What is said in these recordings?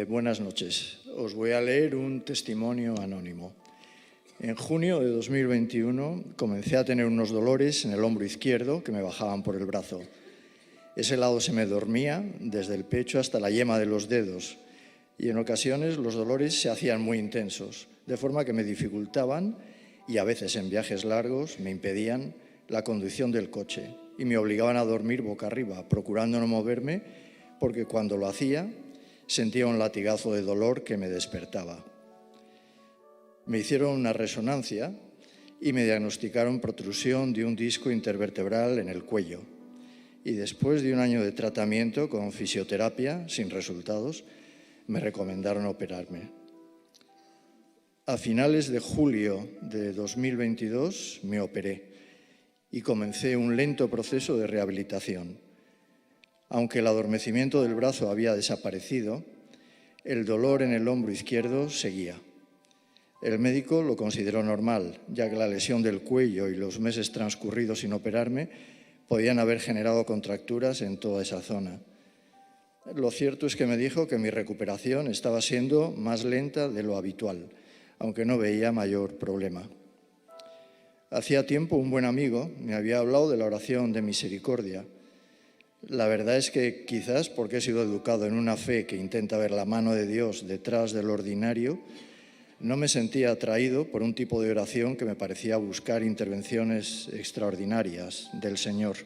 Buenas noches. Os voy a leer un testimonio anónimo. En junio de 2021 comencé a tener unos dolores en el hombro izquierdo que me bajaban por el brazo. Ese lado se me dormía desde el pecho hasta la yema de los dedos y en ocasiones los dolores se hacían muy intensos, de forma que me dificultaban y a veces en viajes largos me impedían la conducción del coche y me obligaban a dormir boca arriba, procurando no moverme porque cuando lo hacía sentía un latigazo de dolor que me despertaba. Me hicieron una resonancia y me diagnosticaron protrusión de un disco intervertebral en el cuello. Y después de un año de tratamiento con fisioterapia sin resultados, me recomendaron operarme. A finales de julio de 2022 me operé y comencé un lento proceso de rehabilitación. Aunque el adormecimiento del brazo había desaparecido, el dolor en el hombro izquierdo seguía. El médico lo consideró normal, ya que la lesión del cuello y los meses transcurridos sin operarme podían haber generado contracturas en toda esa zona. Lo cierto es que me dijo que mi recuperación estaba siendo más lenta de lo habitual, aunque no veía mayor problema. Hacía tiempo un buen amigo me había hablado de la oración de misericordia. La verdad es que quizás porque he sido educado en una fe que intenta ver la mano de Dios detrás del ordinario, no me sentía atraído por un tipo de oración que me parecía buscar intervenciones extraordinarias del Señor.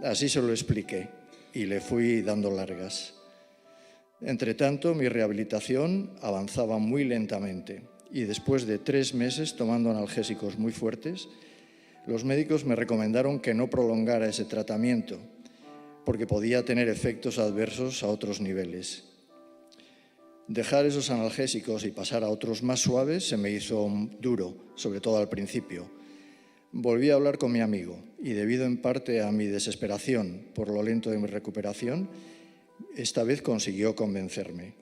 Así se lo expliqué y le fui dando largas. Entretanto, mi rehabilitación avanzaba muy lentamente y después de 3 meses tomando analgésicos muy fuertes, los médicos me recomendaron que no prolongara ese tratamiento porque podía tener efectos adversos a otros niveles. Dejar esos analgésicos y pasar a otros más suaves se me hizo duro, sobre todo al principio. Volví a hablar con mi amigo y debido en parte a mi desesperación por lo lento de mi recuperación, esta vez consiguió convencerme.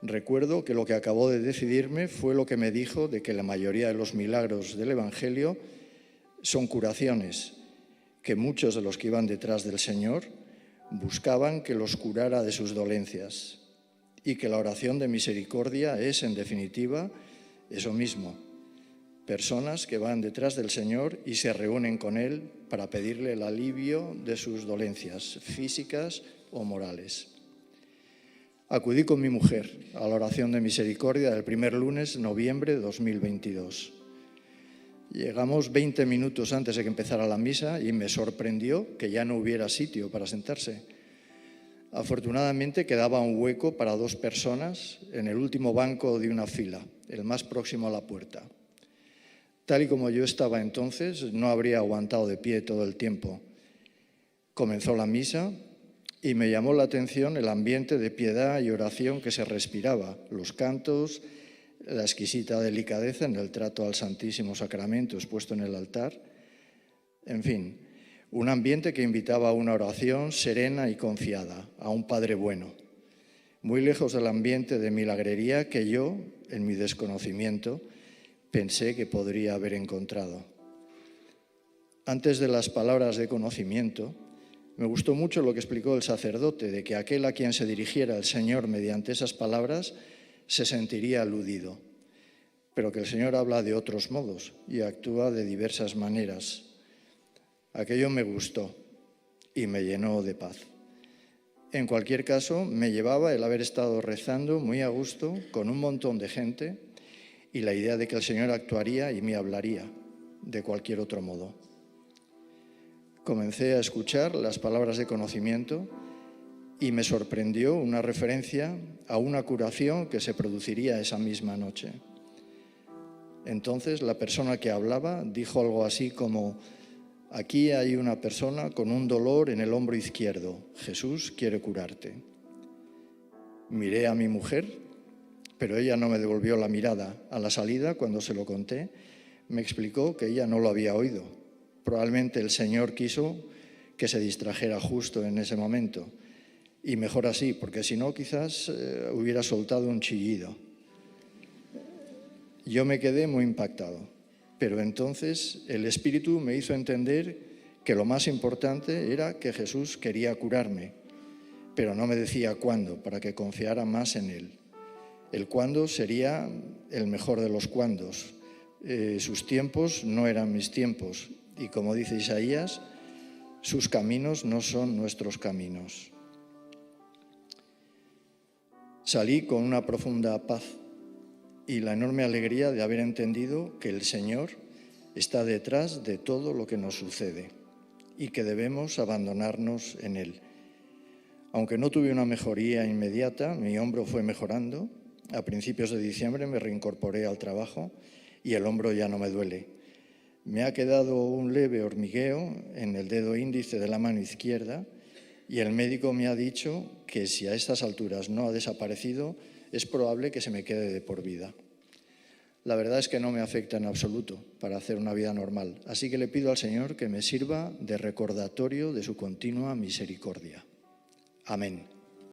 Recuerdo que lo que acabó de decidirme fue lo que me dijo de que la mayoría de los milagros del Evangelio son curaciones, que muchos de los que iban detrás del Señor buscaban que los curara de sus dolencias y que la oración de misericordia es, en definitiva, eso mismo, personas que van detrás del Señor y se reúnen con Él para pedirle el alivio de sus dolencias físicas o morales. Acudí con mi mujer a la oración de misericordia del primer lunes de noviembre de 2022. Llegamos 20 minutos antes de que empezara la misa y me sorprendió que ya no hubiera sitio para sentarse. Afortunadamente quedaba un hueco para 2 personas en el último banco de una fila, el más próximo a la puerta. Tal y como yo estaba entonces, no habría aguantado de pie todo el tiempo. Comenzó la misa y me llamó la atención el ambiente de piedad y oración que se respiraba, los cantos, la exquisita delicadeza en el trato al Santísimo Sacramento expuesto en el altar, en fin, un ambiente que invitaba a una oración serena y confiada, a un Padre bueno, muy lejos del ambiente de milagrería que yo, en mi desconocimiento, pensé que podría haber encontrado. Antes de las palabras de conocimiento, me gustó mucho lo que explicó el sacerdote, de que aquel a quien se dirigiera el Señor mediante esas palabras se sentiría aludido, pero que el Señor habla de otros modos y actúa de diversas maneras. Aquello me gustó y me llenó de paz. En cualquier caso, me llevaba el haber estado rezando muy a gusto con un montón de gente y la idea de que el Señor actuaría y me hablaría de cualquier otro modo. Comencé a escuchar las palabras de conocimiento y me sorprendió una referencia a una curación que se produciría esa misma noche. Entonces la persona que hablaba dijo algo así como: aquí hay una persona con un dolor en el hombro izquierdo. Jesús quiere curarte. Miré a mi mujer, pero ella no me devolvió la mirada. A la salida, cuando se lo conté, me explicó que ella no lo había oído. Probablemente el Señor quiso que se distrajera justo en ese momento. Y mejor así, porque si no, quizás hubiera soltado un chillido. Yo me quedé muy impactado, pero entonces el Espíritu me hizo entender que lo más importante era que Jesús quería curarme. pero no me decía cuándo, para que confiara más en Él. El cuándo sería el mejor de los cuándos. Sus tiempos no eran mis tiempos. Y como dice Isaías, sus caminos no son nuestros caminos. Salí con una profunda paz y la enorme alegría de haber entendido que el Señor está detrás de todo lo que nos sucede y que debemos abandonarnos en Él. Aunque no tuve una mejoría inmediata, mi hombro fue mejorando. A principios de diciembre me reincorporé al trabajo y el hombro ya no me duele. Me ha quedado un leve hormigueo en el dedo índice de la mano izquierda y el médico me ha dicho que si a estas alturas no ha desaparecido, es probable que se me quede de por vida. La verdad es que no me afecta en absoluto para hacer una vida normal, así que le pido al Señor que me sirva de recordatorio de su continua misericordia. Amén.